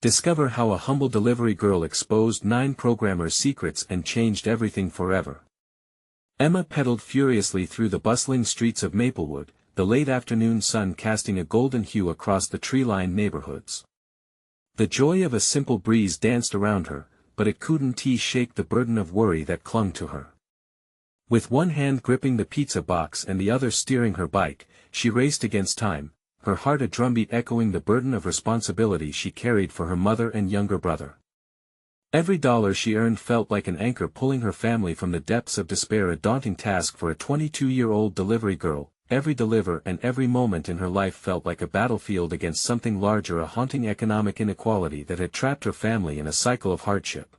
Discover how a humble delivery girl exposed 9 programmers' secrets and changed everything forever. Emma pedaled furiously through the bustling streets of Maplewood, the late afternoon sun casting a golden hue across the tree-lined neighborhoods. The joy of a simple breeze danced around her, but it couldn't shake the burden of worry that clung to her. With one hand gripping the pizza box and the other steering her bike, she raced against time, her heart a drumbeat echoing the burden of responsibility she carried for her mother and younger brother. Every dollar she earned felt like an anchor pulling her family from the depths of despair, a daunting task for a 22-year-old delivery girl. Every deliver and every moment in her life felt like a battlefield against something larger, a haunting economic inequality that had trapped her family in a cycle of hardship.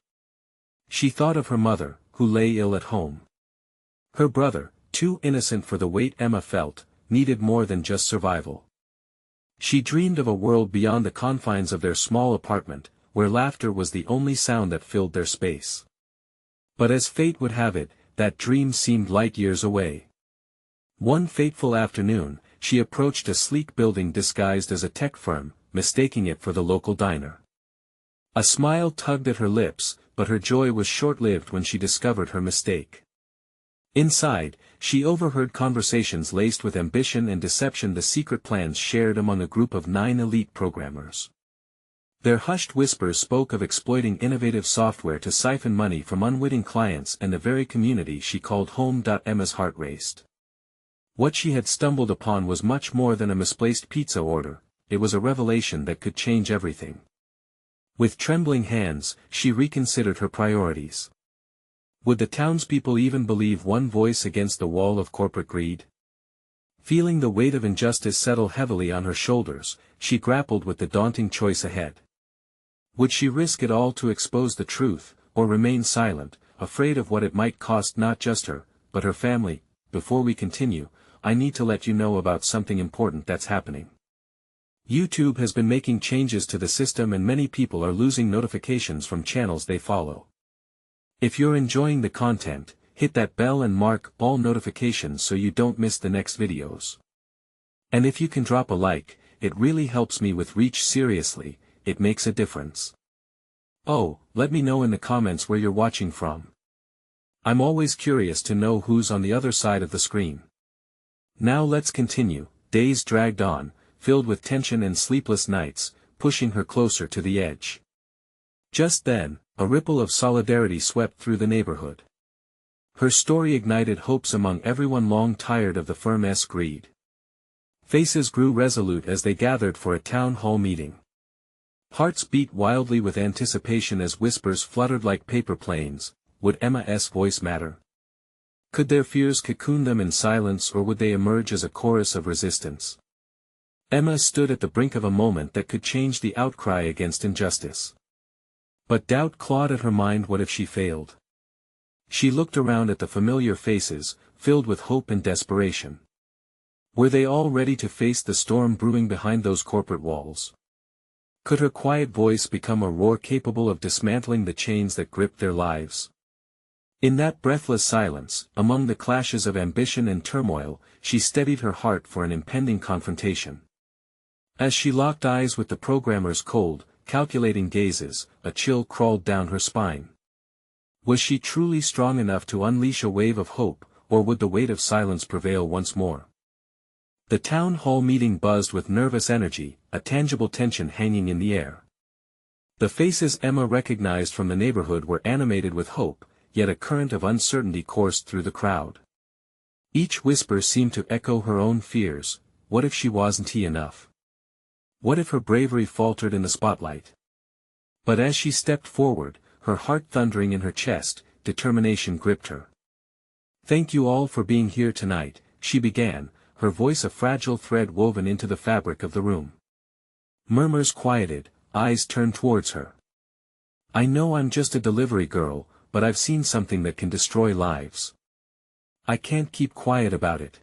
She thought of her mother, who lay ill at home. Her brother, too innocent for the weight Emma felt, needed more than just survival. She dreamed of a world beyond the confines of their small apartment, where laughter was the only sound that filled their space. But as fate would have it, that dream seemed light years away. One fateful afternoon, she approached a sleek building disguised as a tech firm, mistaking it for the local diner. A smile tugged at her lips, but her joy was short-lived when she discovered her mistake. Inside, she overheard conversations laced with ambition and deception, the secret plans shared among a group of 9 elite programmers. Their hushed whispers spoke of exploiting innovative software to siphon money from unwitting clients and the very community she called home. Emma's heart raced. What she had stumbled upon was much more than a misplaced pizza order, it was a revelation that could change everything. With trembling hands, she reconsidered her priorities. Would the townspeople even believe one voice against the wall of corporate greed? Feeling the weight of injustice settle heavily on her shoulders, she grappled with the daunting choice ahead. Would she risk it all to expose the truth, or remain silent, afraid of what it might cost not just her, but her family? Before we continue, I need to let you know about something important that's happening. YouTube has been making changes to the system and many people are losing notifications from channels they follow. If you're enjoying the content, hit that bell and mark all notifications so you don't miss the next videos. And if you can drop a like, it really helps me with reach. Seriously, it makes a difference. Oh, let me know in the comments where you're watching from. I'm always curious to know who's on the other side of the screen. Now let's continue. Days dragged on, filled with tension and sleepless nights, pushing her closer to the edge. Just then, a ripple of solidarity swept through the neighborhood. Her story ignited hopes among everyone long tired of the firm's greed. Faces grew resolute as they gathered for a town hall meeting. Hearts beat wildly with anticipation as whispers fluttered like paper planes. Would Emma's voice matter? Could their fears cocoon them in silence, or would they emerge as a chorus of resistance? Emma stood at the brink of a moment that could change the outcry against injustice. But doubt clawed at her mind. What if she failed? She looked around at the familiar faces, filled with hope and desperation. Were they all ready to face the storm brewing behind those corporate walls? Could her quiet voice become a roar capable of dismantling the chains that gripped their lives? In that breathless silence, among the clashes of ambition and turmoil, she steadied her heart for an impending confrontation. As she locked eyes with the programmer's cold, calculating gazes, a chill crawled down her spine. Was she truly strong enough to unleash a wave of hope, or would the weight of silence prevail once more? The town hall meeting buzzed with nervous energy, a tangible tension hanging in the air. The faces Emma recognized from the neighborhood were animated with hope, yet a current of uncertainty coursed through the crowd. Each whisper seemed to echo her own fears. What if she wasn't enough? What if her bravery faltered in the spotlight? But as she stepped forward, her heart thundering in her chest, determination gripped her. Thank you all for being here tonight, she began, her voice a fragile thread woven into the fabric of the room. Murmurs quieted, eyes turned towards her. I know I'm just a delivery girl, but I've seen something that can destroy lives. I can't keep quiet about it.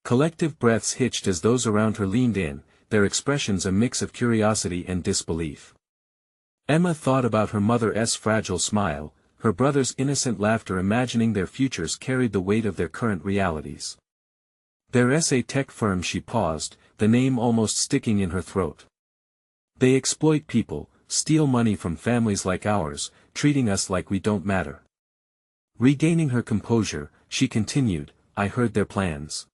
Collective breaths hitched as those around her leaned in, their expressions a mix of curiosity and disbelief. Emma thought about her mother's fragile smile, her brother's innocent laughter, imagining their futures carried the weight of their current realities. There's a tech firm. She paused, the name almost sticking in her throat. They exploit people, steal money from families like ours, treating us like we don't matter. Regaining her composure, she continued, I heard their plans.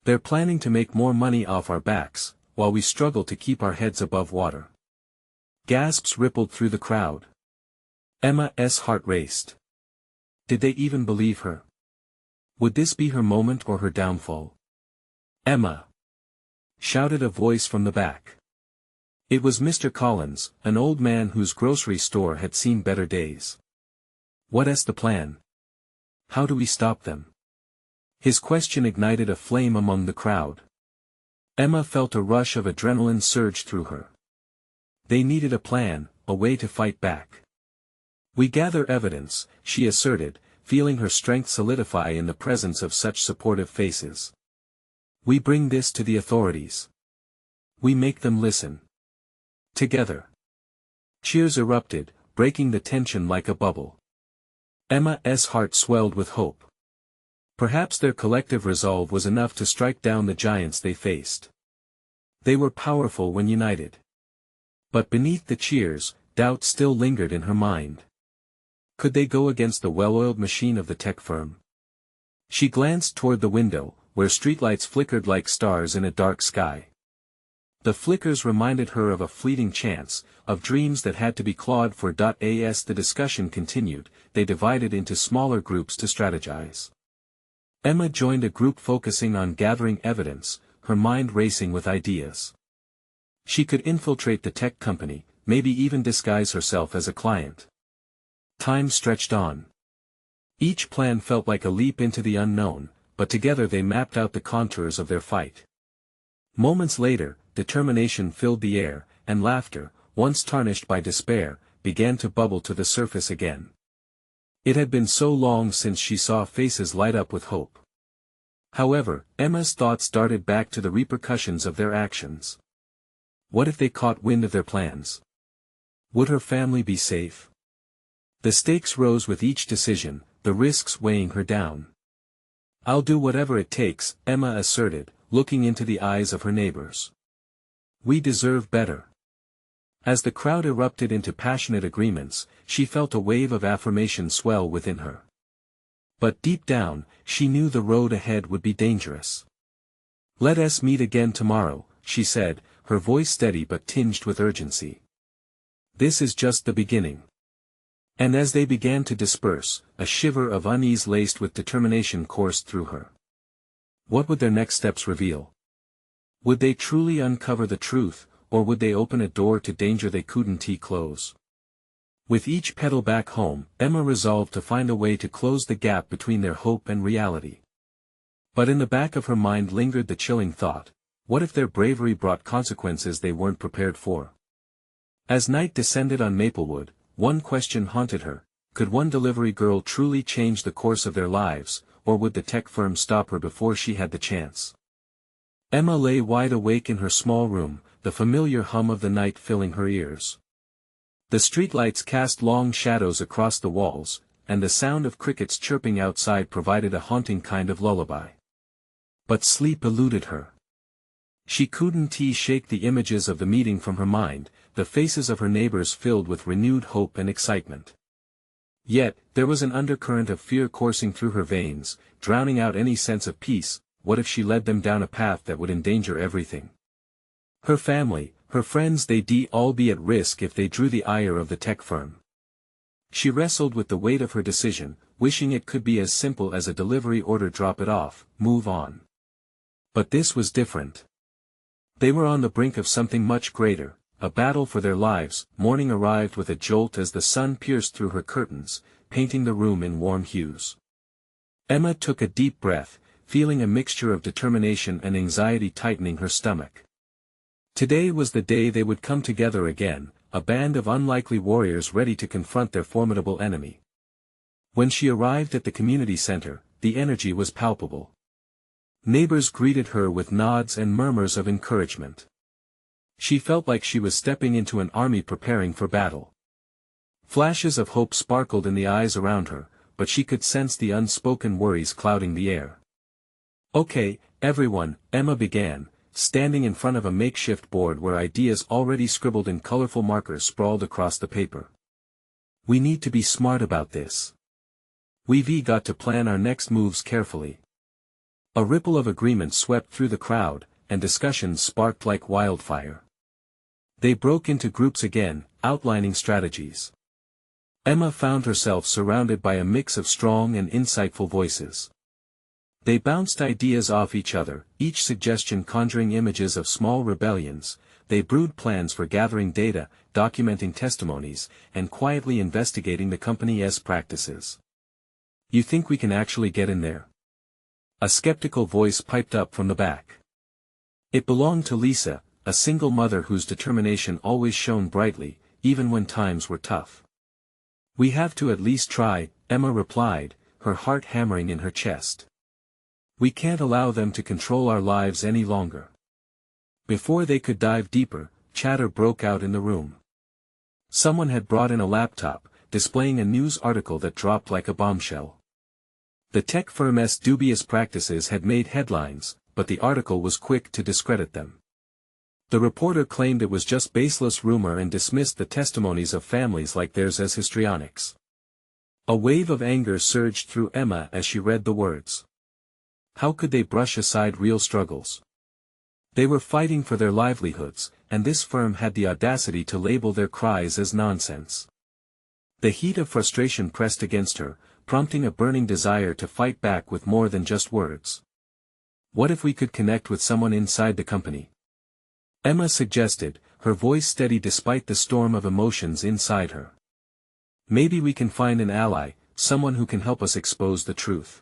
They're planning to make more money off our backs, while we struggle to keep our heads above water. Gasps rippled through the crowd. Emma's heart raced. Did they even believe her? Would this be her moment or her downfall? Emma! Shouted a voice from the back. It was Mr. Collins, an old man whose grocery store had seen better days. What's the plan? How do we stop them? His question ignited a flame among the crowd. Emma felt a rush of adrenaline surge through her. They needed a plan, a way to fight back. We gather evidence, she asserted, feeling her strength solidify in the presence of such supportive faces. We bring this to the authorities. We make them listen. Together. Cheers erupted, breaking the tension like a bubble. Emma's heart swelled with hope. Perhaps their collective resolve was enough to strike down the giants they faced. They were powerful when united. But beneath the cheers, doubt still lingered in her mind. Could they go against the well-oiled machine of the tech firm? She glanced toward the window, where streetlights flickered like stars in a dark sky. The flickers reminded her of a fleeting chance, of dreams that had to be clawed for. As the discussion continued, they divided into smaller groups to strategize. Emma joined a group focusing on gathering evidence, her mind racing with ideas. She could infiltrate the tech company, maybe even disguise herself as a client. Time stretched on. Each plan felt like a leap into the unknown, but together they mapped out the contours of their fight. Moments later, determination filled the air, and laughter, once tarnished by despair, began to bubble to the surface again. It had been so long since she saw faces light up with hope. However, Emma's thoughts darted back to the repercussions of their actions. What if they caught wind of their plans? Would her family be safe? The stakes rose with each decision, the risks weighing her down. I'll do whatever it takes, Emma asserted, looking into the eyes of her neighbors. We deserve better. As the crowd erupted into passionate agreements, she felt a wave of affirmation swell within her. But deep down, she knew the road ahead would be dangerous. Let us meet again tomorrow, she said, her voice steady but tinged with urgency. This is just the beginning. And as they began to disperse, a shiver of unease laced with determination coursed through her. What would their next steps reveal? Would they truly uncover the truth, or would they open a door to danger they couldn't close? With each pedal back home, Emma resolved to find a way to close the gap between their hope and reality. But in the back of her mind lingered the chilling thought, what if their bravery brought consequences they weren't prepared for? As night descended on Maplewood, one question haunted her, could one delivery girl truly change the course of their lives, or would the tech firm stop her before she had the chance? Emma lay wide awake in her small room, the familiar hum of the night filling her ears. The streetlights cast long shadows across the walls, and the sound of crickets chirping outside provided a haunting kind of lullaby. But sleep eluded her. She couldn't shake the images of the meeting from her mind, the faces of her neighbors filled with renewed hope and excitement. Yet, there was an undercurrent of fear coursing through her veins, drowning out any sense of peace. What if she led them down a path that would endanger everything? Her family, her friends, they'd all be at risk if they drew the ire of the tech firm. She wrestled with the weight of her decision, wishing it could be as simple as a delivery order: drop it off, move on. But this was different. They were on the brink of something much greater, a battle for their lives. Morning arrived with a jolt as the sun pierced through her curtains, painting the room in warm hues. Emma took a deep breath, feeling a mixture of determination and anxiety tightening her stomach. Today was the day they would come together again, a band of unlikely warriors ready to confront their formidable enemy. When she arrived at the community center, the energy was palpable. Neighbors greeted her with nods and murmurs of encouragement. She felt like she was stepping into an army preparing for battle. Flashes of hope sparkled in the eyes around her, but she could sense the unspoken worries clouding the air. Okay, everyone, Emma began, standing in front of a makeshift board where ideas already scribbled in colorful markers sprawled across the paper. "We need to be smart about this. We've got to plan our next moves carefully." A ripple of agreement swept through the crowd, and discussions sparked like wildfire. They broke into groups again, outlining strategies. Emma found herself surrounded by a mix of strong and insightful voices. They bounced ideas off each other, each suggestion conjuring images of small rebellions. They brewed plans for gathering data, documenting testimonies, and quietly investigating the company's practices. "You think we can actually get in there?" A skeptical voice piped up from the back. It belonged to Lisa, a single mother whose determination always shone brightly, even when times were tough. "We have to at least try," Emma replied, her heart hammering in her chest. "We can't allow them to control our lives any longer." Before they could dive deeper, chatter broke out in the room. Someone had brought in a laptop, displaying a news article that dropped like a bombshell. The tech firm's dubious practices had made headlines, but the article was quick to discredit them. The reporter claimed it was just baseless rumor and dismissed the testimonies of families like theirs as histrionics. A wave of anger surged through Emma as she read the words. How could they brush aside real struggles? They were fighting for their livelihoods, and this firm had the audacity to label their cries as nonsense. The heat of frustration pressed against her, prompting a burning desire to fight back with more than just words. What if we could connect with someone inside the company? Emma suggested, her voice steady despite the storm of emotions inside her. Maybe we can find an ally, someone who can help us expose the truth.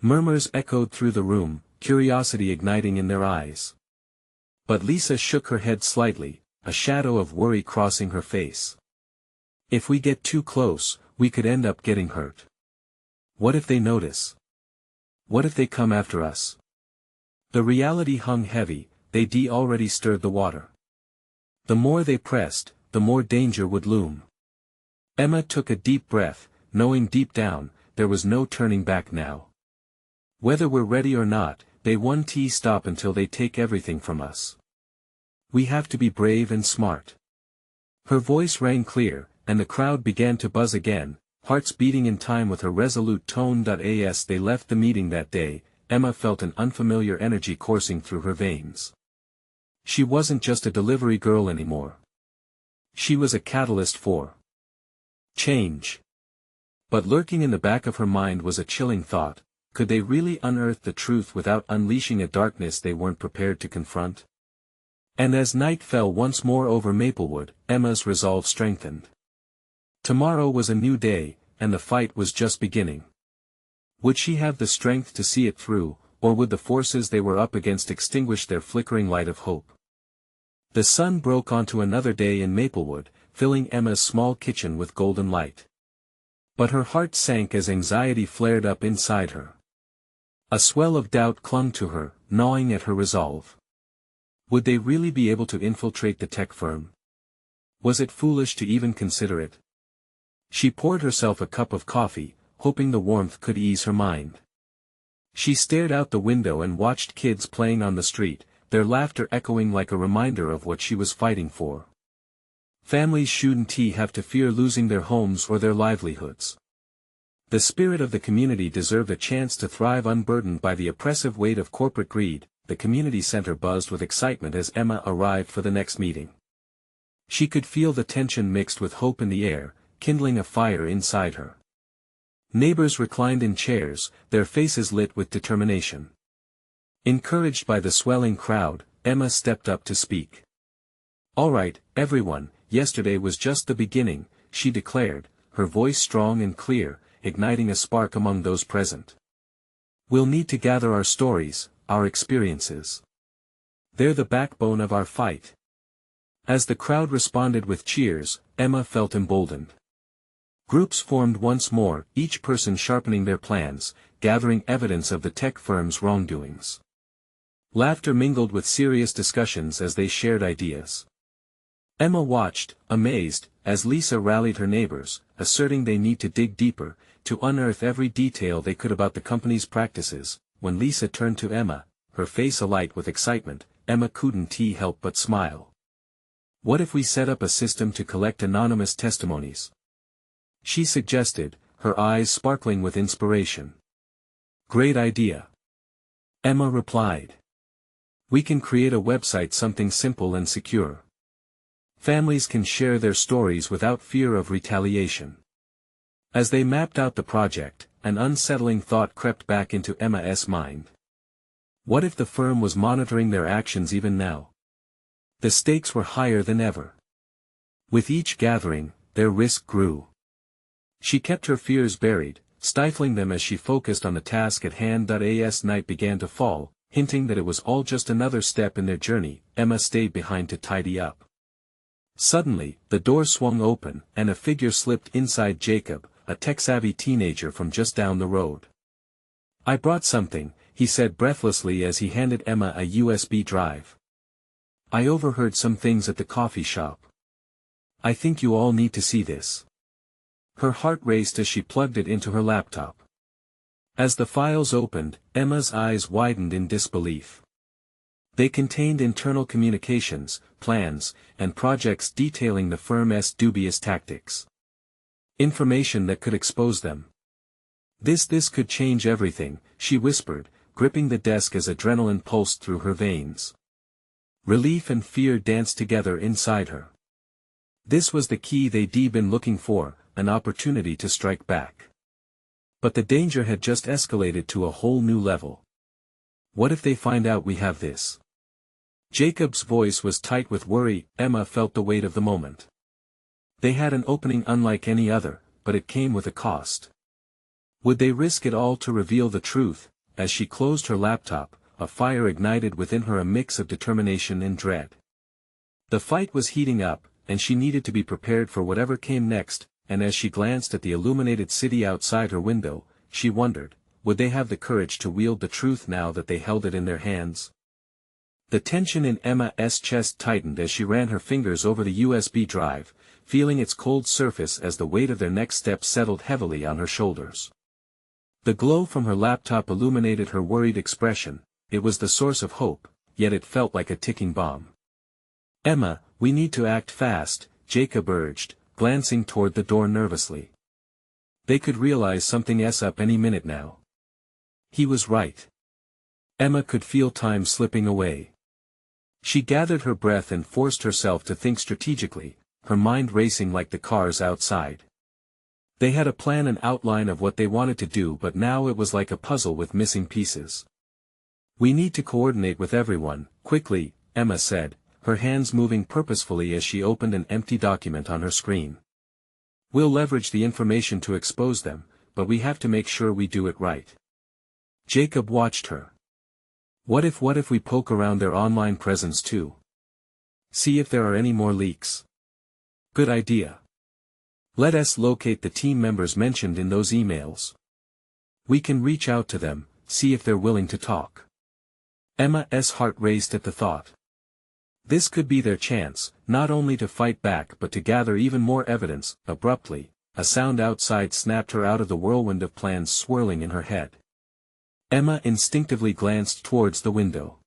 Murmurs echoed through the room, curiosity igniting in their eyes. But Lisa shook her head slightly, a shadow of worry crossing her face. If we get too close, we could end up getting hurt. What if they notice? What if they come after us? The reality hung heavy, they already stirred the water. The more they pressed, the more danger would loom. Emma took a deep breath, knowing deep down, there was no turning back now. Whether we're ready or not, they won't stop until they take everything from us. We have to be brave and smart. Her voice rang clear, and the crowd began to buzz again, hearts beating in time with her resolute tone. As they left the meeting that day, Emma felt an unfamiliar energy coursing through her veins. She wasn't just a delivery girl anymore. She was a catalyst for change. But lurking in the back of her mind was a chilling thought. Could they really unearth the truth without unleashing a darkness they weren't prepared to confront? And as night fell once more over Maplewood, Emma's resolve strengthened. Tomorrow was a new day, and the fight was just beginning. Would she have the strength to see it through, or would the forces they were up against extinguish their flickering light of hope? The sun broke onto another day in Maplewood, filling Emma's small kitchen with golden light. But her heart sank as anxiety flared up inside her. A swell of doubt clung to her, gnawing at her resolve. Would they really be able to infiltrate the tech firm? Was it foolish to even consider it? She poured herself a cup of coffee, hoping the warmth could ease her mind. She stared out the window and watched kids playing on the street, their laughter echoing like a reminder of what she was fighting for. Families shouldn't have to fear losing their homes or their livelihoods. The spirit of the community deserved a chance to thrive unburdened by the oppressive weight of corporate greed. The community center buzzed with excitement as Emma arrived for the next meeting. She could feel the tension mixed with hope in the air, kindling a fire inside her. Neighbors reclined in chairs, their faces lit with determination. Encouraged by the swelling crowd, Emma stepped up to speak. "All right, everyone, yesterday was just the beginning," she declared, her voice strong and clear, igniting a spark among those present. "We'll need to gather our stories, our experiences. They're the backbone of our fight." As the crowd responded with cheers, Emma felt emboldened. Groups formed once more, each person sharpening their plans, gathering evidence of the tech firm's wrongdoings. Laughter mingled with serious discussions as they shared ideas. Emma watched, amazed, as Lisa rallied her neighbors, asserting they need to dig deeper, to unearth every detail they could about the company's practices. When Lisa turned to Emma, her face alight with excitement, Emma couldn't help but smile. What if we set up a system to collect anonymous testimonies? She suggested, her eyes sparkling with inspiration. Great idea. Emma replied. We can create a website, something simple and secure. Families can share their stories without fear of retaliation. As they mapped out the project, an unsettling thought crept back into Emma's mind. What if the firm was monitoring their actions even now? The stakes were higher than ever. With each gathering, their risk grew. She kept her fears buried, stifling them as she focused on the task at hand. As night began to fall, hinting that it was all just another step in their journey, Emma stayed behind to tidy up. Suddenly, the door swung open, and a figure slipped inside. Jacob, a tech-savvy teenager from just down the road. I brought something, he said breathlessly as he handed Emma a USB drive. I overheard some things at the coffee shop. I think you all need to see this. Her heart raced as she plugged it into her laptop. As the files opened, Emma's eyes widened in disbelief. They contained internal communications, plans, and projects detailing the firm's dubious tactics. Information that could expose them. This could change everything, she whispered, gripping the desk as adrenaline pulsed through her veins. Relief and fear danced together inside her. This was the key they'd been looking for, an opportunity to strike back. But the danger had just escalated to a whole new level. What if they find out we have this? Jacob's voice was tight with worry. Emma felt the weight of the moment. They had an opening unlike any other, but it came with a cost. Would they risk it all to reveal the truth? As she closed her laptop, a fire ignited within her, a mix of determination and dread. The fight was heating up, and she needed to be prepared for whatever came next, and as she glanced at the illuminated city outside her window, she wondered, would they have the courage to wield the truth now that they held it in their hands? The tension in Emma's chest tightened as she ran her fingers over the USB drive, feeling its cold surface as the weight of their next step settled heavily on her shoulders. The glow from her laptop illuminated her worried expression. It was the source of hope, yet it felt like a ticking bomb. Emma, we need to act fast, Jacob urged, glancing toward the door nervously. They could realize something's up any minute now. He was right. Emma could feel time slipping away. She gathered her breath and forced herself to think strategically, her mind racing like the cars outside. They had a plan and outline of what they wanted to do, but now it was like a puzzle with missing pieces. We need to coordinate with everyone, quickly, Emma said, her hands moving purposefully as she opened an empty document on her screen. We'll leverage the information to expose them, but we have to make sure we do it right. Jacob watched her. What if we poke around their online presence too? See if there are any more leaks. Good idea. Let us locate the team members mentioned in those emails. We can reach out to them, see if they're willing to talk. Emma's heart raced at the thought. This could be their chance, not only to fight back but to gather even more evidence. Abruptly, a sound outside snapped her out of the whirlwind of plans swirling in her head. Emma instinctively glanced towards the window.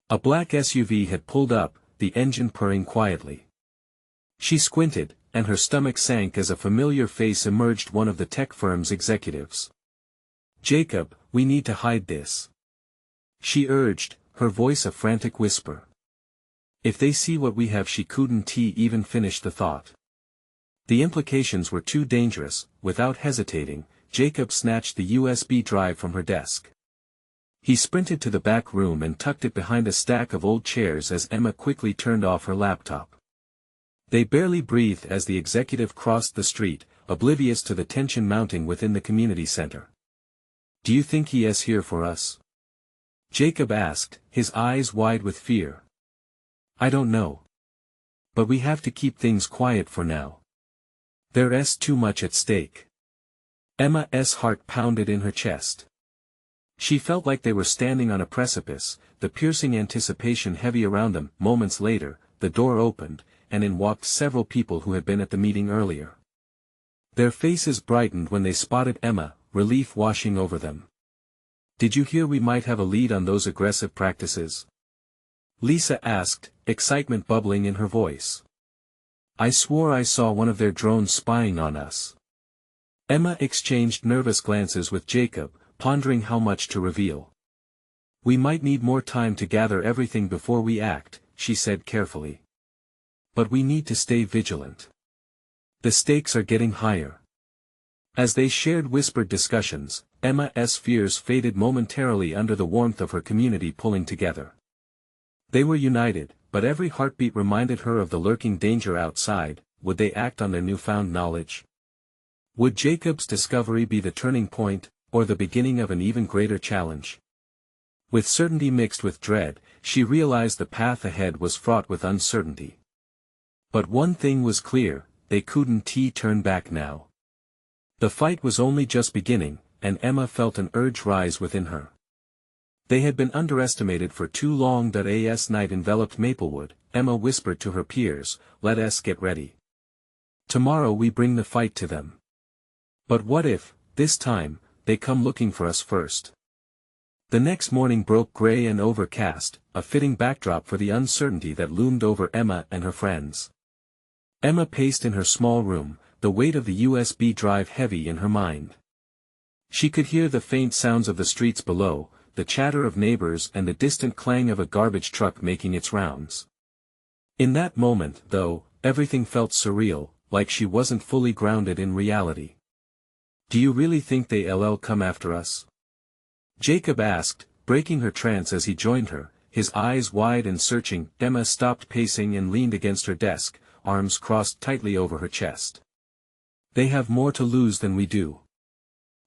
A black SUV had pulled up, the engine purring quietly. She squinted, and her stomach sank as a familiar face emerged, one of the tech firm's executives. Jacob, we need to hide this. She urged, her voice a frantic whisper. If they see what we have, she couldn't even finish the thought. The implications were too dangerous. Without hesitating, Jacob snatched the USB drive from her desk. He sprinted to the back room and tucked it behind a stack of old chairs as Emma quickly turned off her laptop. They barely breathed as the executive crossed the street, oblivious to the tension mounting within the community center. Do you think he is here for us? Jacob asked, his eyes wide with fear. I don't know. But we have to keep things quiet for now. There's too much at stake. Emma's heart pounded in her chest. She felt like they were standing on a precipice, the piercing anticipation heavy around them. Moments later, the door opened, and in walked several people who had been at the meeting earlier. Their faces brightened when they spotted Emma, relief washing over them. Did you hear we might have a lead on those aggressive practices? Lisa asked, excitement bubbling in her voice. I swore I saw one of their drones spying on us. Emma exchanged nervous glances with Jacob, pondering how much to reveal. We might need more time to gather everything before we act, she said carefully. But we need to stay vigilant. The stakes are getting higher. As they shared whispered discussions, Emma's fears faded momentarily under the warmth of her community pulling together. They were united, but every heartbeat reminded her of the lurking danger outside. Would they act on their newfound knowledge? Would Jacob's discovery be the turning point, or the beginning of an even greater challenge? With certainty mixed with dread, she realized the path ahead was fraught with uncertainty. But one thing was clear, they couldn't turn back now. The fight was only just beginning, and Emma felt an urge rise within her. They had been underestimated for too long. As night enveloped Maplewood, Emma whispered to her peers, let us get ready. Tomorrow we bring the fight to them. But what if, this time, they come looking for us first? The next morning broke gray and overcast, a fitting backdrop for the uncertainty that loomed over Emma and her friends. Emma paced in her small room, the weight of the USB drive heavy in her mind. She could hear the faint sounds of the streets below, the chatter of neighbors and the distant clang of a garbage truck making its rounds. In that moment, though, everything felt surreal, like she wasn't fully grounded in reality. Do you really think they'll come after us? Jacob asked, breaking her trance as he joined her, his eyes wide and searching. Emma stopped pacing and leaned against her desk, arms crossed tightly over her chest. They have more to lose than we do.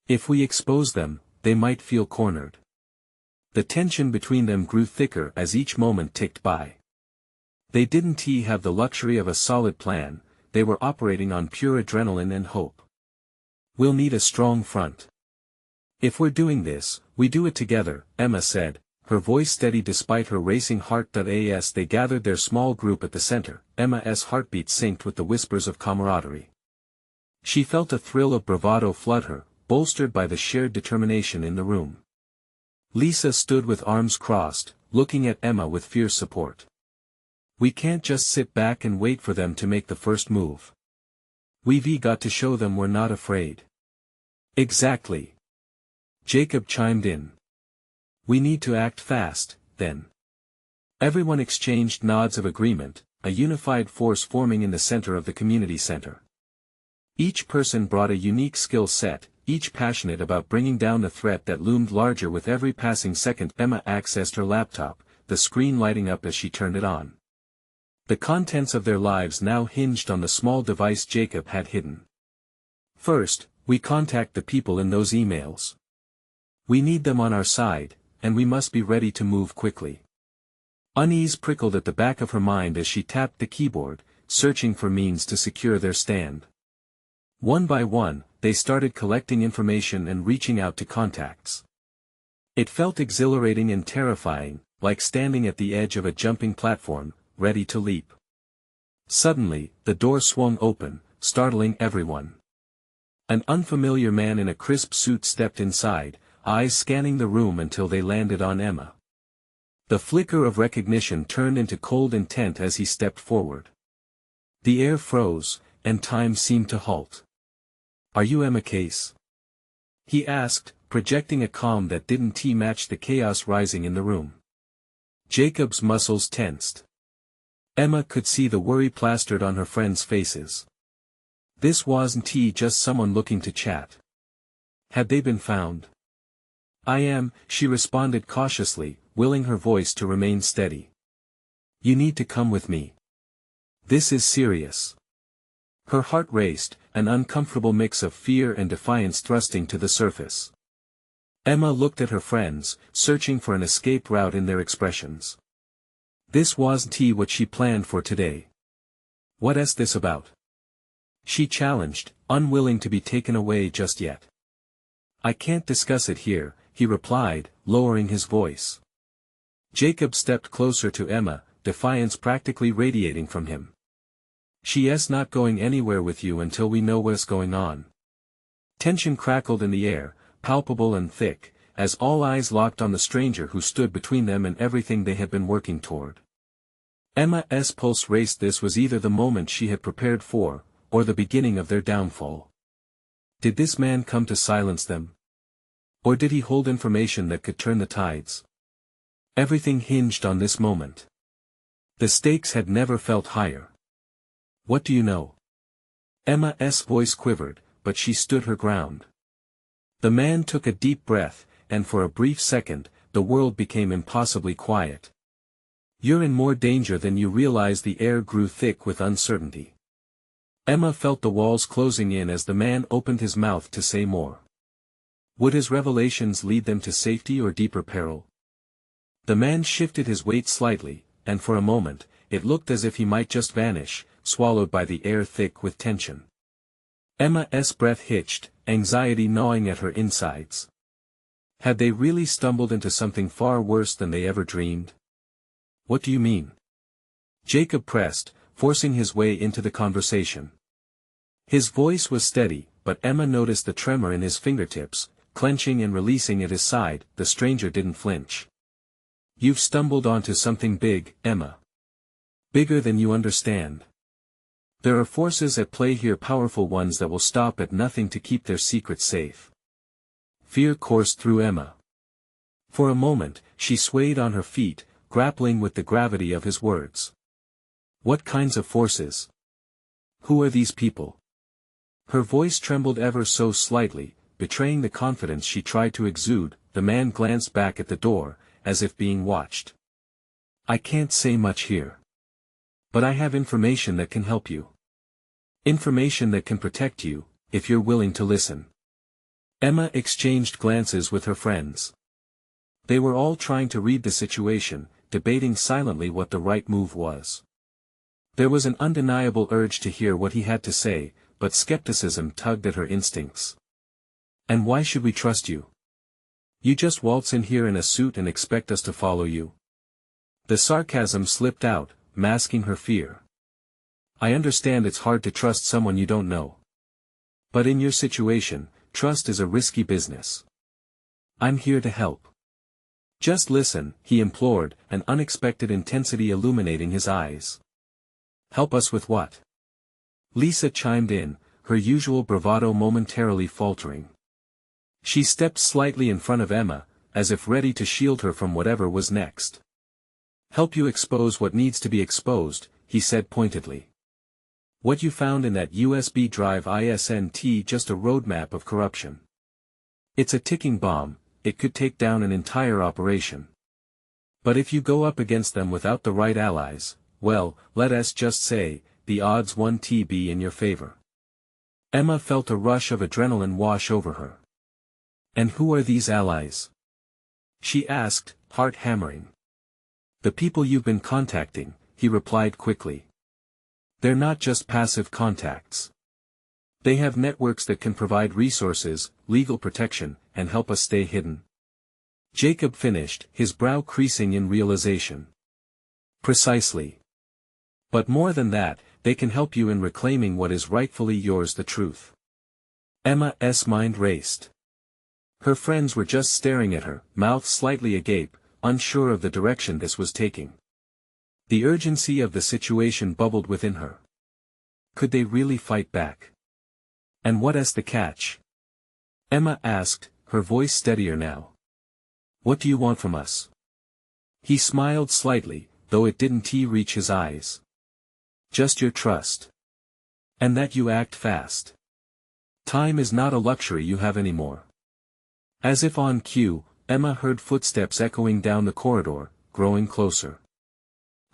If we expose them, they might feel cornered. The tension between them grew thicker as each moment ticked by. They didn't have the luxury of a solid plan, they were operating on pure adrenaline and hope. We'll need a strong front. If we're doing this, we do it together, Emma said, her voice steady despite her racing heart. As they gathered their small group at the center, Emma's heartbeat synced with the whispers of camaraderie. She felt a thrill of bravado flood her, bolstered by the shared determination in the room. Lisa stood with arms crossed, looking at Emma with fierce support. We can't just sit back and wait for them to make the first move. We've got to show them we're not afraid. Exactly. Jacob chimed in. We need to act fast, then. Everyone exchanged nods of agreement, a unified force forming in the center of the community center. Each person brought a unique skill set, each passionate about bringing down the threat that loomed larger with every passing second. Emma accessed her laptop, the screen lighting up as she turned it on. The contents of their lives now hinged on the small device Jacob had hidden. First, we contact the people in those emails. We need them on our side, and we must be ready to move quickly. Unease prickled at the back of her mind as she tapped the keyboard, searching for means to secure their stand. One by one, they started collecting information and reaching out to contacts. It felt exhilarating and terrifying, like standing at the edge of a jumping platform, ready to leap. Suddenly, the door swung open, startling everyone. An unfamiliar man in a crisp suit stepped inside, eyes scanning the room until they landed on Emma. The flicker of recognition turned into cold intent as he stepped forward. The air froze, and time seemed to halt. Are you Emma Case? He asked, projecting a calm that didn't match the chaos rising in the room. Jacob's muscles tensed. Emma could see the worry plastered on her friends' faces. This wasn't just someone looking to chat. Had they been found? I am, she responded cautiously, willing her voice to remain steady. You need to come with me. This is serious. Her heart raced, an uncomfortable mix of fear and defiance thrusting to the surface. Emma looked at her friends, searching for an escape route in their expressions. This wasn't what she planned for today. What's this about? She challenged, unwilling to be taken away just yet. I can't discuss it here, he replied, lowering his voice. Jacob stepped closer to Emma, defiance practically radiating from him. She's not going anywhere with you until we know what's going on. Tension crackled in the air, palpable and thick, as all eyes locked on the stranger who stood between them and everything they had been working toward. Emma's pulse raced. This was either the moment she had prepared for, or the beginning of their downfall. Did this man come to silence them? Or did he hold information that could turn the tides? Everything hinged on this moment. The stakes had never felt higher. What do you know? Emma's voice quivered, but she stood her ground. The man took a deep breath, and for a brief second, the world became impossibly quiet. You're in more danger than you realize. The air grew thick with uncertainty. Emma felt the walls closing in as the man opened his mouth to say more. Would his revelations lead them to safety or deeper peril? The man shifted his weight slightly, and for a moment, it looked as if he might just vanish, swallowed by the air thick with tension. Emma's breath hitched, anxiety gnawing at her insides. Had they really stumbled into something far worse than they ever dreamed? What do you mean? Jacob pressed, forcing his way into the conversation. His voice was steady, but Emma noticed the tremor in his fingertips, clenching and releasing at his side. The stranger didn't flinch. You've stumbled onto something big, Emma. Bigger than you understand. There are forces at play here, powerful ones that will stop at nothing to keep their secrets safe. Fear coursed through Emma. For a moment, she swayed on her feet, grappling with the gravity of his words. What kinds of forces? Who are these people? Her voice trembled ever so slightly, betraying the confidence she tried to exude. The man glanced back at the door, as if being watched. I can't say much here. But I have information that can help you. Information that can protect you, if you're willing to listen. Emma exchanged glances with her friends. They were all trying to read the situation, debating silently what the right move was. There was an undeniable urge to hear what he had to say, but skepticism tugged at her instincts. And why should we trust you? You just waltz in here in a suit and expect us to follow you? The sarcasm slipped out, masking her fear. I understand it's hard to trust someone you don't know. But in your situation, trust is a risky business. I'm here to help. Just listen, he implored, an unexpected intensity illuminating his eyes. Help us with what? Lisa chimed in, her usual bravado momentarily faltering. She stepped slightly in front of Emma, as if ready to shield her from whatever was next. Help you expose what needs to be exposed, he said pointedly. What you found in that USB drive isn't just a roadmap of corruption. It's a ticking bomb. It could take down an entire operation. But if you go up against them without the right allies, well, let us just say, the odds won't be in your favor. Emma felt a rush of adrenaline wash over her. And who are these allies? She asked, heart hammering. The people you've been contacting, he replied quickly. They're not just passive contacts. They have networks that can provide resources, legal protection, and help us stay hidden. Jacob finished, his brow creasing in realization. Precisely. But more than that, they can help you in reclaiming what is rightfully yours, the truth. Emma's mind raced. Her friends were just staring at her, mouth slightly agape, unsure of the direction this was taking. The urgency of the situation bubbled within her. Could they really fight back? And what's the catch? Emma asked, her voice steadier now. What do you want from us? He smiled slightly, though it didn't reach his eyes. Just your trust. And that you act fast. Time is not a luxury you have anymore. As if on cue, Emma heard footsteps echoing down the corridor, growing closer.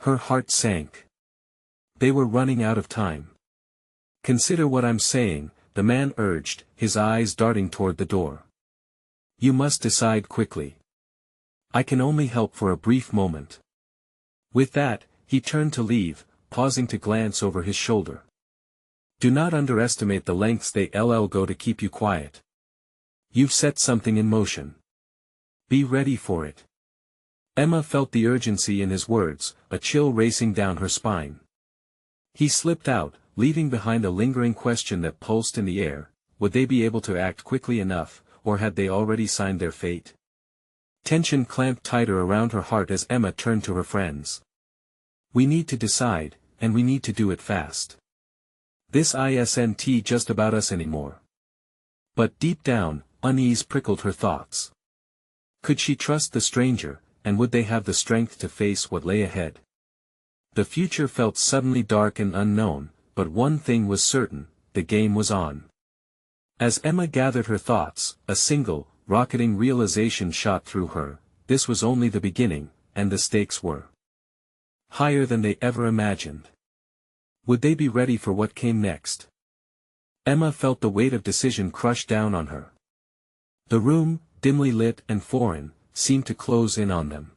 Her heart sank. They were running out of time. Consider what I'm saying, the man urged, his eyes darting toward the door. You must decide quickly. I can only help for a brief moment. With that, he turned to leave, pausing to glance over his shoulder. Do not underestimate the lengths they'll go to keep you quiet. You've set something in motion. Be ready for it. Emma felt the urgency in his words, a chill racing down her spine. He slipped out, leaving behind a lingering question that pulsed in the air. Would they be able to act quickly enough, or had they already signed their fate? Tension clamped tighter around her heart as Emma turned to her friends. We need to decide, and we need to do it fast. This isn't just about us anymore. But deep down, unease prickled her thoughts. Could she trust the stranger, and would they have the strength to face what lay ahead? The future felt suddenly dark and unknown, but one thing was certain, the game was on. As Emma gathered her thoughts, a single, rocketing realization shot through her: this was only the beginning, and the stakes were higher than they ever imagined. Would they be ready for what came next? Emma felt the weight of decision crush down on her. The room, dimly lit and foreign, seemed to close in on them.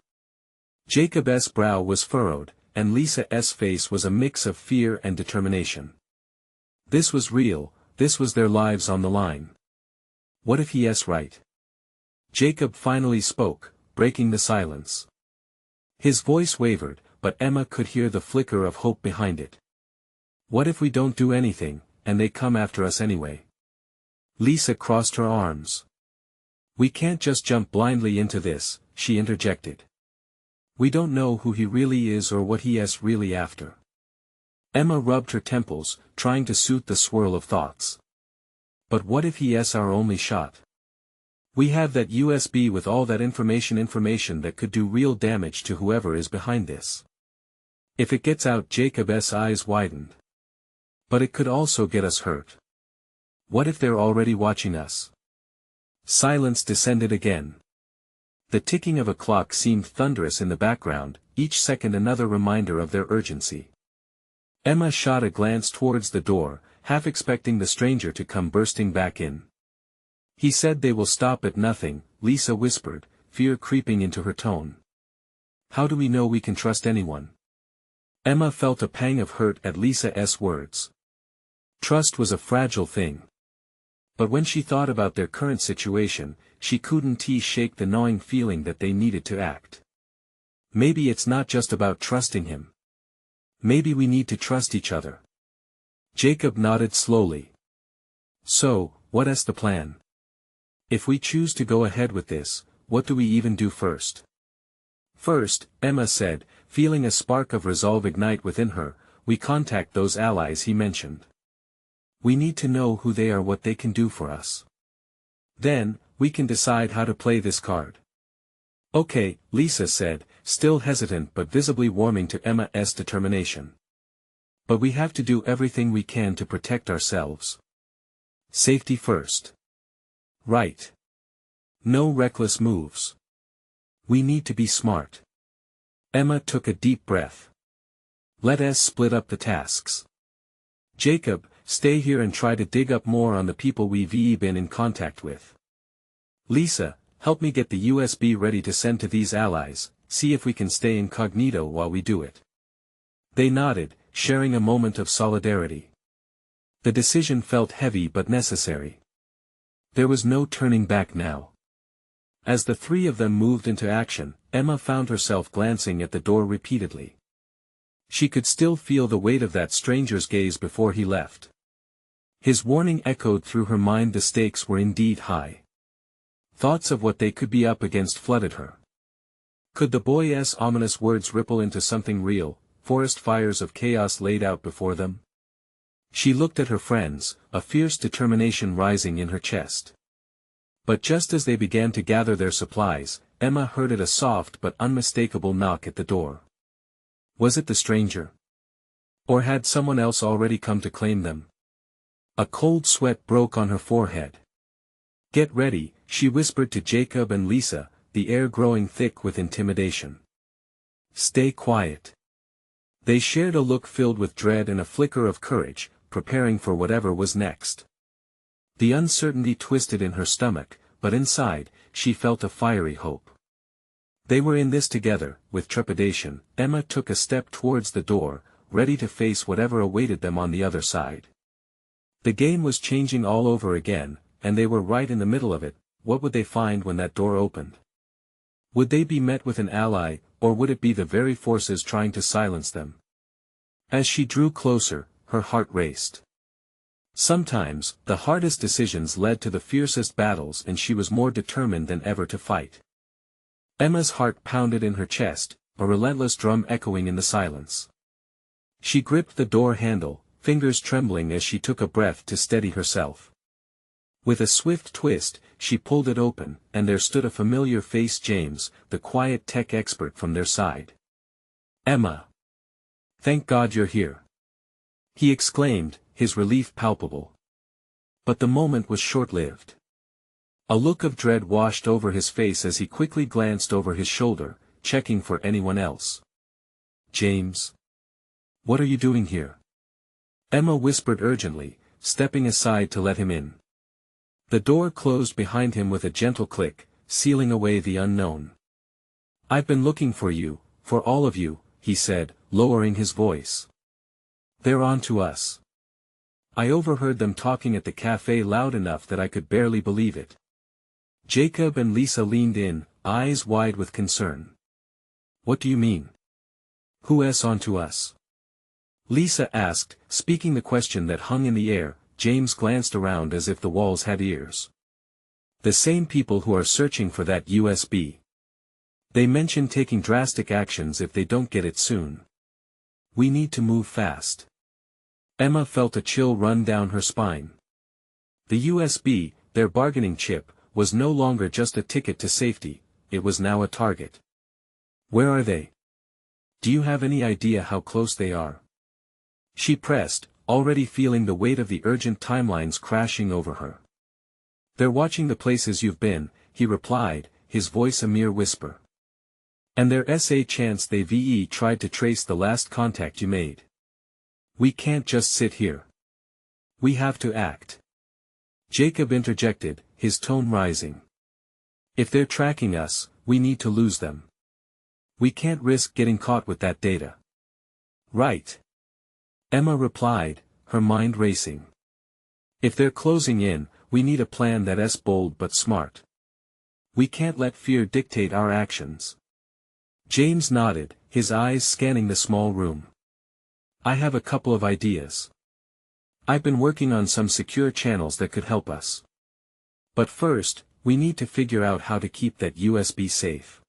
Jacob's brow was furrowed, and Lisa's face was a mix of fear and determination. This was real, this was their lives on the line. What if he's right? Jacob finally spoke, breaking the silence. His voice wavered, but Emma could hear the flicker of hope behind it. What if we don't do anything, and they come after us anyway? Lisa crossed her arms. We can't just jump blindly into this, she interjected. We don't know who he really is or what he's really after. Emma rubbed her temples, trying to soothe the swirl of thoughts. But what if he's our only shot? We have that USB with all that information that could do real damage to whoever is behind this. If it gets out, Jacob's eyes widened. But it could also get us hurt. What if they're already watching us? Silence descended again. The ticking of a clock seemed thunderous in the background, each second another reminder of their urgency. Emma shot a glance towards the door, half expecting the stranger to come bursting back in. He said they will stop at nothing, Lisa whispered, fear creeping into her tone. How do we know we can trust anyone? Emma felt a pang of hurt at Lisa's words. Trust was a fragile thing. But when she thought about their current situation, she couldn't shake the gnawing feeling that they needed to act. Maybe it's not just about trusting him. Maybe we need to trust each other. Jacob nodded slowly. So, what's the plan? If we choose to go ahead with this, what do we even do first? First, Emma said, feeling a spark of resolve ignite within her, we contact those allies he mentioned. We need to know who they are, what they can do for us. Then, we can decide how to play this card. Okay, Lisa said, still hesitant but visibly warming to Emma's determination. But we have to do everything we can to protect ourselves. Safety first. Right. No reckless moves. We need to be smart. Emma took a deep breath. Let us split up the tasks. Jacob, stay here and try to dig up more on the people we've been in contact with. Lisa, help me get the USB ready to send to these allies, see if we can stay incognito while we do it. They nodded, sharing a moment of solidarity. The decision felt heavy but necessary. There was no turning back now. As the three of them moved into action, Emma found herself glancing at the door repeatedly. She could still feel the weight of that stranger's gaze before he left. His warning echoed through her mind. The stakes were indeed high. Thoughts of what they could be up against flooded her. Could the boy's ominous words ripple into something real, forest fires of chaos laid out before them? She looked at her friends, a fierce determination rising in her chest. But just as they began to gather their supplies, Emma heard a soft but unmistakable knock at the door. Was it the stranger? Or had someone else already come to claim them? A cold sweat broke on her forehead. Get ready, she whispered to Jacob and Lisa, the air growing thick with intimidation. Stay quiet. They shared a look filled with dread and a flicker of courage, preparing for whatever was next. The uncertainty twisted in her stomach, but inside, she felt a fiery hope. They were in this together. With trepidation, Emma took a step towards the door, ready to face whatever awaited them on the other side. The game was changing all over again, and they were right in the middle of it. What would they find when that door opened? Would they be met with an ally, or would it be the very forces trying to silence them? As she drew closer, her heart raced. Sometimes, the hardest decisions led to the fiercest battles, and she was more determined than ever to fight. Emma's heart pounded in her chest, a relentless drum echoing in the silence. She gripped the door handle, fingers trembling as she took a breath to steady herself. With a swift twist, she pulled it open, and there stood a familiar face, James, the quiet tech expert from their side. "Emma! Thank God you're here!" he exclaimed, his relief palpable. But the moment was short-lived. A look of dread washed over his face as he quickly glanced over his shoulder, checking for anyone else. "James? What are you doing here?" Emma whispered urgently, stepping aside to let him in. The door closed behind him with a gentle click, sealing away the unknown. "I've been looking for you, for all of you," he said, lowering his voice. "They're on to us. I overheard them talking at the cafe loud enough that I could barely believe it." Jacob and Lisa leaned in, eyes wide with concern. "What do you mean? Who's on to us?" Lisa asked, speaking the question that hung in the air. James glanced around as if the walls had ears. "The same people who are searching for that USB. They mentioned taking drastic actions if they don't get it soon. We need to move fast." Emma felt a chill run down her spine. The USB, their bargaining chip, was no longer just a ticket to safety, it was now a target. "Where are they? Do you have any idea how close they are?" she pressed, already feeling the weight of the urgent timelines crashing over her. "They're watching the places you've been," he replied, his voice a mere whisper. "And there's a chance they tried to trace the last contact you made. We can't just sit here. We have to act." Jacob interjected, his tone rising. "If they're tracking us, we need to lose them. We can't risk getting caught with that data." "Right," Emma replied, her mind racing. "If they're closing in, we need a plan that's bold but smart. We can't let fear dictate our actions." James nodded, his eyes scanning the small room. "I have a couple of ideas. I've been working on some secure channels that could help us. But first, we need to figure out how to keep that USB safe."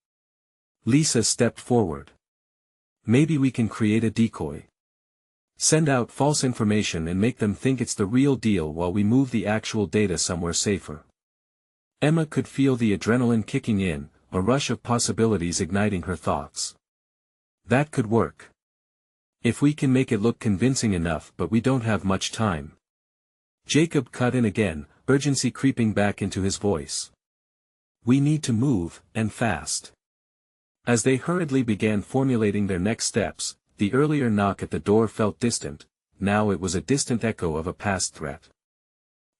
Lisa stepped forward. "Maybe we can create a decoy. Send out false information and make them think it's the real deal while we move the actual data somewhere safer." Emma could feel the adrenaline kicking in, a rush of possibilities igniting her thoughts. "That could work. If we can make it look convincing enough, but we don't have much time." Jacob cut in again, urgency creeping back into his voice. "We need to move, and fast." As they hurriedly began formulating their next steps, the earlier knock at the door felt distant, now it was a distant echo of a past threat.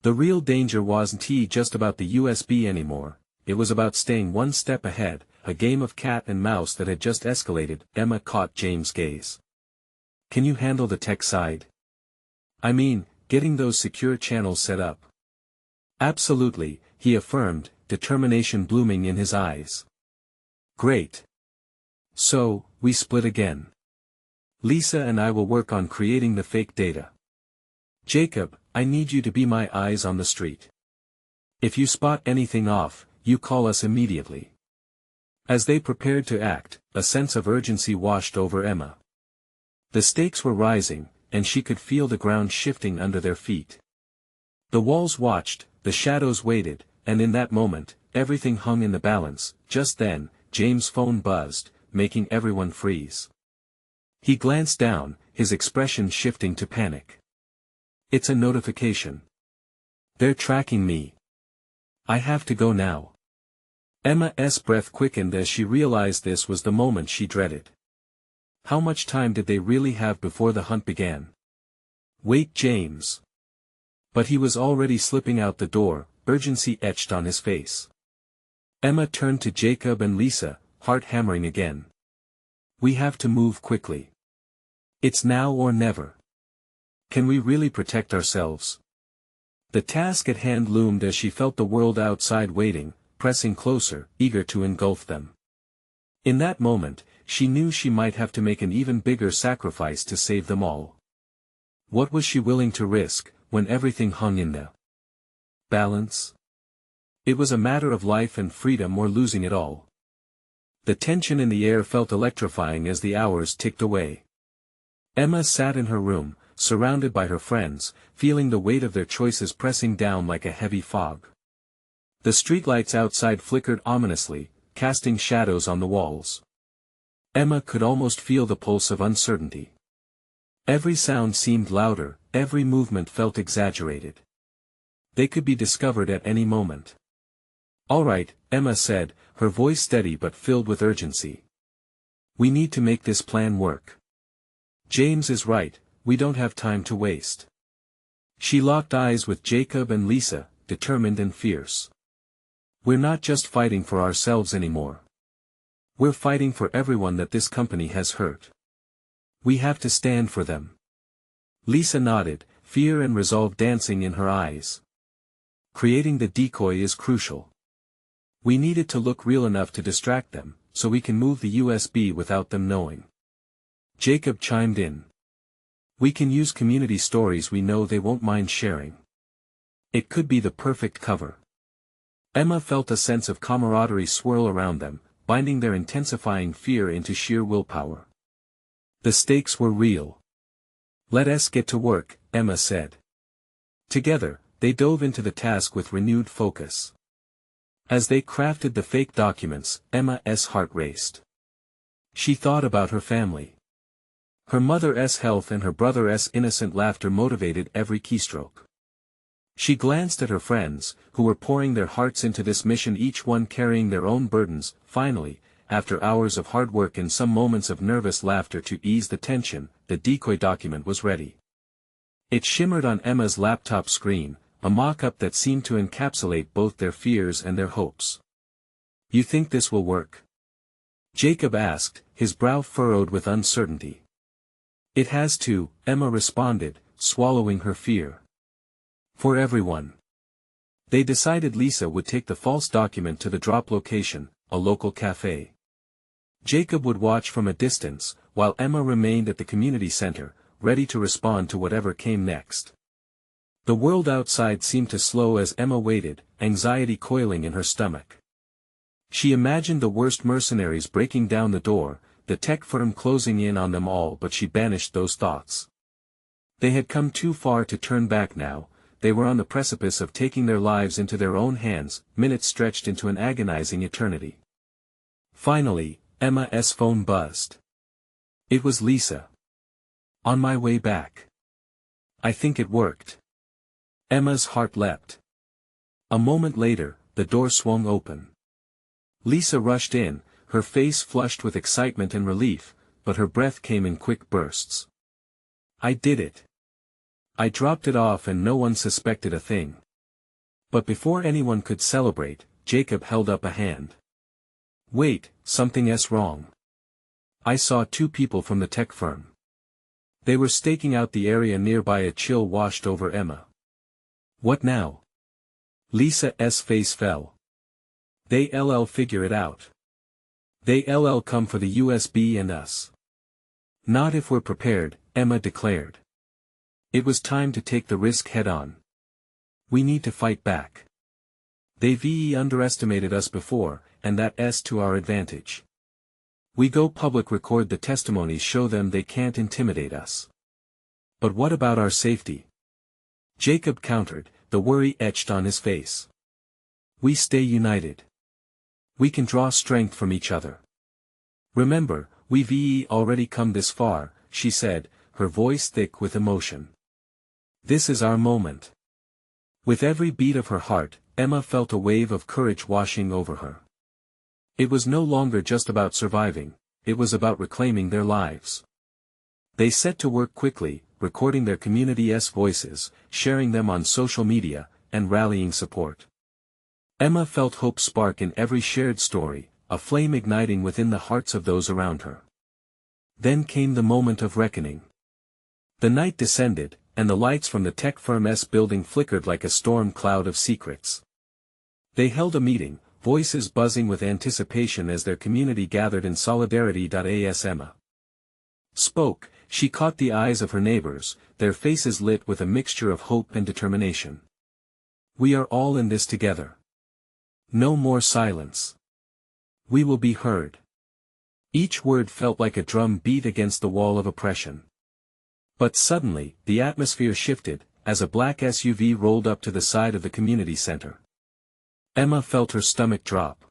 The real danger wasn't just about the USB anymore, it was about staying one step ahead, a game of cat and mouse that had just escalated. Emma caught James' gaze. "Can you handle the tech side? I mean, getting those secure channels set up?" "Absolutely," he affirmed, determination blooming in his eyes. "Great. So, we split again. Lisa and I will work on creating the fake data. Jacob, I need you to be my eyes on the street. If you spot anything off, you call us immediately." As they prepared to act, a sense of urgency washed over Emma. The stakes were rising, and she could feel the ground shifting under their feet. The walls watched, the shadows waited, and in that moment, everything hung in the balance. Just then, James' phone buzzed, making everyone freeze. He glanced down, his expression shifting to panic. "It's a notification. They're tracking me. I have to go now." Emma's breath quickened as she realized this was the moment she dreaded. How much time did they really have before the hunt began? "Wait, James." But he was already slipping out the door, urgency etched on his face. Emma turned to Jacob and Lisa, heart hammering again. "We have to move quickly. It's now or never. Can we really protect ourselves?" The task at hand loomed as she felt the world outside waiting, pressing closer, eager to engulf them. In that moment, she knew she might have to make an even bigger sacrifice to save them all. What was she willing to risk, when everything hung in the balance? It was a matter of life and freedom or losing it all. The tension in the air felt electrifying as the hours ticked away. Emma sat in her room, surrounded by her friends, feeling the weight of their choices pressing down like a heavy fog. The streetlights outside flickered ominously, casting shadows on the walls. Emma could almost feel the pulse of uncertainty. Every sound seemed louder, every movement felt exaggerated. They could be discovered at any moment. "All right," Emma said, her voice steady but filled with urgency. "We need to make this plan work. James is right, we don't have time to waste." She locked eyes with Jacob and Lisa, determined and fierce. "We're not just fighting for ourselves anymore. We're fighting for everyone that this company has hurt. We have to stand for them." Lisa nodded, fear and resolve dancing in her eyes. "Creating the decoy is crucial. We need it to look real enough to distract them, so we can move the USB without them knowing." Jacob chimed in. "We can use community stories we know they won't mind sharing. It could be the perfect cover." Emma felt a sense of camaraderie swirl around them, binding their intensifying fear into sheer willpower. The stakes were real. "Let us get to work," Emma said. Together, they dove into the task with renewed focus. As they crafted the fake documents, Emma's heart raced. She thought about her family. Her mother's health and her brother's innocent laughter motivated every keystroke. She glanced at her friends, who were pouring their hearts into this mission, each one carrying their own burdens. Finally, after hours of hard work and some moments of nervous laughter to ease the tension, the decoy document was ready. It shimmered on Emma's laptop screen, a mock-up that seemed to encapsulate both their fears and their hopes. "You think this will work?" Jacob asked, his brow furrowed with uncertainty. "It has to," Emma responded, swallowing her fear. "For everyone." They decided Lisa would take the false document to the drop location, a local cafe. Jacob would watch from a distance, while Emma remained at the community center, ready to respond to whatever came next. The world outside seemed to slow as Emma waited, anxiety coiling in her stomach. She imagined the worst mercenaries breaking down the door, the tech firm closing in on them all, but she banished those thoughts. They had come too far to turn back now. They were on the precipice of taking their lives into their own hands, minutes stretched into an agonizing eternity. Finally, Emma's phone buzzed. It was Lisa. "On my way back. I think it worked." Emma's heart leapt. A moment later, the door swung open. Lisa rushed in, her face flushed with excitement and relief, but her breath came in quick bursts. "I did it. I dropped it off and no one suspected a thing." But before anyone could celebrate, Jacob held up a hand. "Wait, something's wrong. I saw two people from the tech firm. They were staking out the area nearby." A chill washed over Emma. "What now?" Lisa's face fell. "They'll figure it out. They'll come for the USB and us." "Not if we're prepared," Emma declared. It was time to take the risk head-on. "We need to fight back. They've underestimated us before, and that's to our advantage. We go public, record the testimonies, show them they can't intimidate us." "But what about our safety?" Jacob countered, the worry etched on his face. "We stay united. We can draw strength from each other. Remember, we've already come this far," she said, her voice thick with emotion. "This is our moment." With every beat of her heart, Emma felt a wave of courage washing over her. It was no longer just about surviving, it was about reclaiming their lives. They set to work quickly, recording their community's voices, sharing them on social media, and rallying support. Emma felt hope spark in every shared story, a flame igniting within the hearts of those around her. Then came the moment of reckoning. The night descended, and the lights from the tech firm's building flickered like a storm cloud of secrets. They held a meeting, voices buzzing with anticipation as their community gathered in solidarity. As Emma spoke, she caught the eyes of her neighbors, their faces lit with a mixture of hope and determination. "We are all in this together. No more silence. We will be heard." Each word felt like a drum beat against the wall of oppression. But suddenly, the atmosphere shifted, as a black SUV rolled up to the side of the community center. Emma felt her stomach drop.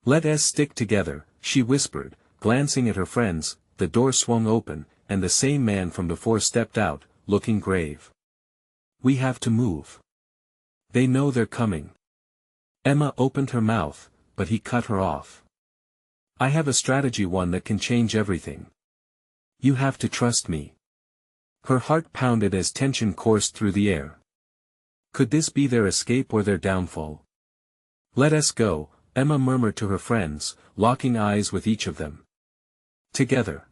"Let us stick together," she whispered, glancing at her friends. The door swung open, and the same man from before stepped out, looking grave. "We have to move. They know they're coming." Emma opened her mouth, but he cut her off. "I have a strategy, one that can change everything. You have to trust me." Her heart pounded as tension coursed through the air. Could this be their escape or their downfall? "Let us go," Emma murmured to her friends, locking eyes with each of them. "Together."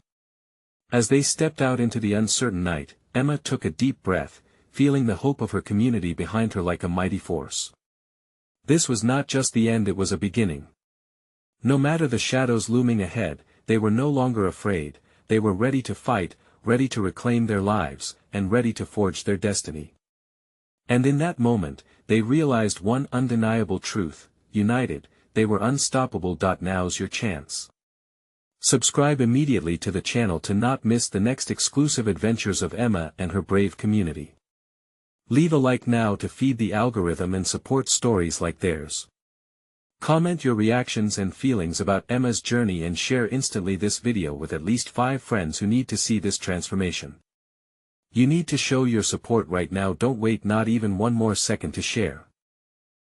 As they stepped out into the uncertain night, Emma took a deep breath, feeling the hope of her community behind her like a mighty force. This was not just the end, it was a beginning. No matter the shadows looming ahead, they were no longer afraid. They were ready to fight, ready to reclaim their lives, and ready to forge their destiny. And in that moment, they realized one undeniable truth: united, they were unstoppable. Now's your chance. Subscribe immediately to the channel to not miss the next exclusive adventures of Emma and her brave community. Leave a like now to feed the algorithm and support stories like theirs. Comment your reactions and feelings about Emma's journey and share instantly this video with at least 5 friends who need to see this transformation. You need to show your support right now. Don't wait not even one more second to share.